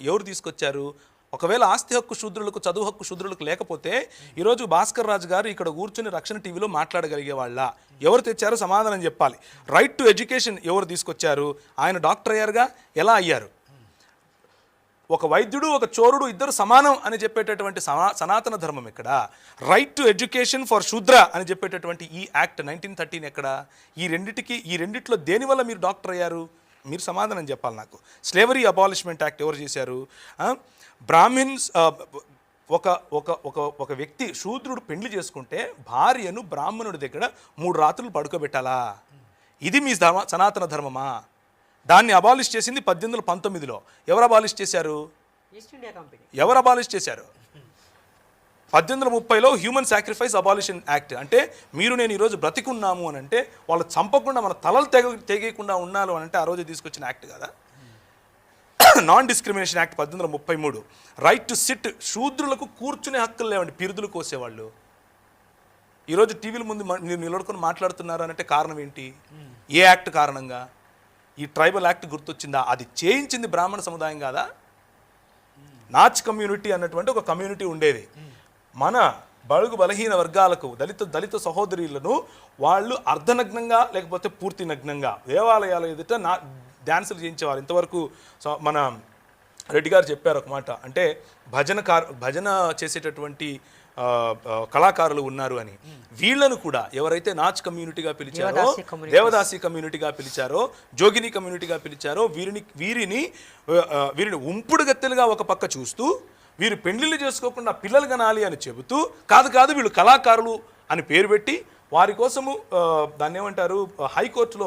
ఎవరు తీసుకొచ్చారు? ఒకవేళ ఆస్తి హక్కు శూద్రులకు, చదువు హక్కు శూద్రులకు లేకపోతే ఈరోజు భాస్కర్ రాజు గారు ఇక్కడ కూర్చుని రక్షణ టీవీలో మాట్లాడగలిగే వాళ్ళ? ఎవరు తెచ్చారో సమాధానం చెప్పాలి. రైట్ టు ఎడ్యుకేషన్ ఎవరు తీసుకొచ్చారు? ఆయన డాక్టర్ అయ్యారుగా, ఎలా అయ్యారు? ఒక వైద్యుడు, ఒక చోరుడు ఇద్దరు సమానం అని చెప్పేటటువంటి సనాతన ధర్మం ఇక్కడ. రైట్ టు ఎడ్యుకేషన్ ఫర్ శూద్ర అని చెప్పేటటువంటి ఈ యాక్ట్ 1913 ఎక్కడ? ఈ రెండిట్లో దేనివల్ల మీరు డాక్టర్ అయ్యారు? మీరు సమాధానం చెప్పాలి నాకు. స్లేవరీ అబాలిష్మెంట్ యాక్ట్ ఎవరు చేశారు? బ్రాహ్మిన్స్ ఒక ఒక ఒక ఒక వ్యక్తి శూద్రుడు పెళ్లి చేసుకుంటే భార్యను బ్రాహ్మణుడి దగ్గర 3 రాత్రులు పడుకోబెట్టాలా? ఇది మీ సనాతన ధర్మమా? దాన్ని అబాలిష్ చేసింది 1819లో. ఎవరు అబాలిష్ చేశారు? ఎవరు అబాలిష్ చేశారు? 1830లో హ్యూమన్ సాక్రిఫైస్ అబాలిషన్ యాక్ట్. అంటే మీరు నేను ఈరోజు బ్రతికున్నాము అని అంటే వాళ్ళు చంపకుండా మన తలలు తెగకుండా ఉన్నారు అని అంటే ఆ రోజు తీసుకొచ్చిన యాక్ట్ కదా. Non discrimination act 1833. Right to sit, శూద్రులకు కూర్చునే హక్కులు లేవండి, పిరుదులు కోసేవాళ్ళు. ఈరోజు టీవీల ముందు మీరు నిలబడుకొని మాట్లాడుతున్నారు అని అంటే కారణం ఏంటి? ఏ యాక్ట్ కారణంగా? ఈ ట్రైబల్ యాక్ట్ గుర్తొచ్చిందా? అది చేయించింది బ్రాహ్మణ సముదాయం కాదా? నాచ్ కమ్యూనిటీ అన్నటువంటి ఒక కమ్యూనిటీ ఉండేది. మన బడుగు బలహీన వర్గాలకు, దళిత సహోదరులను వాళ్ళు అర్ధనగ్నంగా లేకపోతే పూర్తి నగ్నంగా దేవాలయాల ఎదుట డ్యాన్సులు చేయించేవారు. ఇంతవరకు మన రెడ్డి గారు చెప్పారు ఒక మాట, అంటే భజన చేసేటటువంటి కళాకారులు ఉన్నారు అని. వీళ్ళను కూడా ఎవరైతే నాచ్ కమ్యూనిటీగా పిలిచారో, దేవదాసి కమ్యూనిటీగా పిలిచారో, జోగిని కమ్యూనిటీగా పిలిచారో వీరిని ఉంపుడు గత్తెలుగా ఒక పక్క చూస్తూ, వీరు పెళ్లిళ్ళు చేసుకోకుండా పిల్లలు కనాలి అని చెబుతూ, కాదు వీళ్ళు కళాకారులు అని పేరు పెట్టి వారి కోసము దాన్ని ఏమంటారు, హైకోర్టులో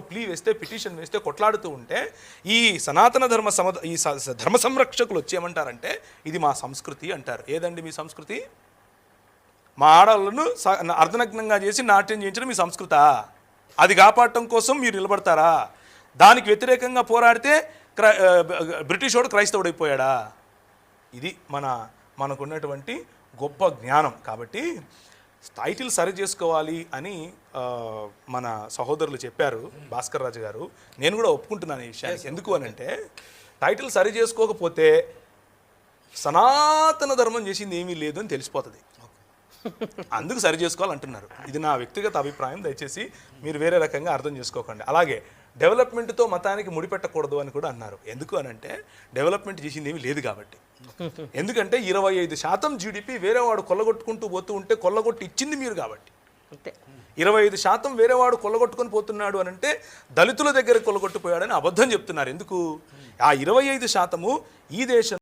పిటిషన్ వేస్తే కొట్లాడుతూ ఉంటే ఈ సనాతన ధర్మ సంరక్షకులు వచ్చి ఏమంటారంటే ఇది మా సంస్కృతి అంటారు. ఏదండి మీ సంస్కృతి? మా ఆడవాళ్ళను అర్ధనగ్నంగా చేసి నాట్యం చేయించడం మీ సంస్కృత? అది కాపాడటం కోసం మీరు నిలబడతారా? దానికి వ్యతిరేకంగా పోరాడితే బ్రిటిష్ వాడు క్రైస్తవుడైపోయాడా? ఇది మనకున్నటువంటి గొప్ప జ్ఞానం. కాబట్టి టైటిల్ సరి చేసుకోవాలి అని మన సహోదరులు చెప్పారు, భాస్కర్ రాజు గారు. నేను కూడా ఒప్పుకుంటున్నాను ఈ విషయానికి. ఎందుకు అని అంటే టైటిల్ సరి చేసుకోకపోతే సనాతన ధర్మం చేసింది ఏమీ లేదు అని తెలిసిపోతుంది. అందుకు సరి చేసుకోవాలంటున్నారు. ఇది నా వ్యక్తిగత అభిప్రాయం, దయచేసి మీరు వేరే రకంగా అర్థం చేసుకోకండి. అలాగే డెవలప్మెంట్తో మతానికి ముడిపెట్టకూడదు అని కూడా అన్నారు. ఎందుకు అని అంటే డెవలప్మెంట్ చేసింది ఏమీ లేదు కాబట్టి. ఎందుకంటే 25% జీడిపి వేరేవాడు కొల్లగొట్టుకుంటూ పోతూ ఉంటే కొల్లగొట్టి ఇచ్చింది మీరు కాబట్టి. 25% వేరేవాడు కొల్లగొట్టుకొని పోతున్నాడు అని అంటే దళితుల దగ్గర కొల్లగొట్టిపోయాడని అబద్ధం చెప్తున్నారు. ఎందుకు? ఆ 25% ఈ దేశం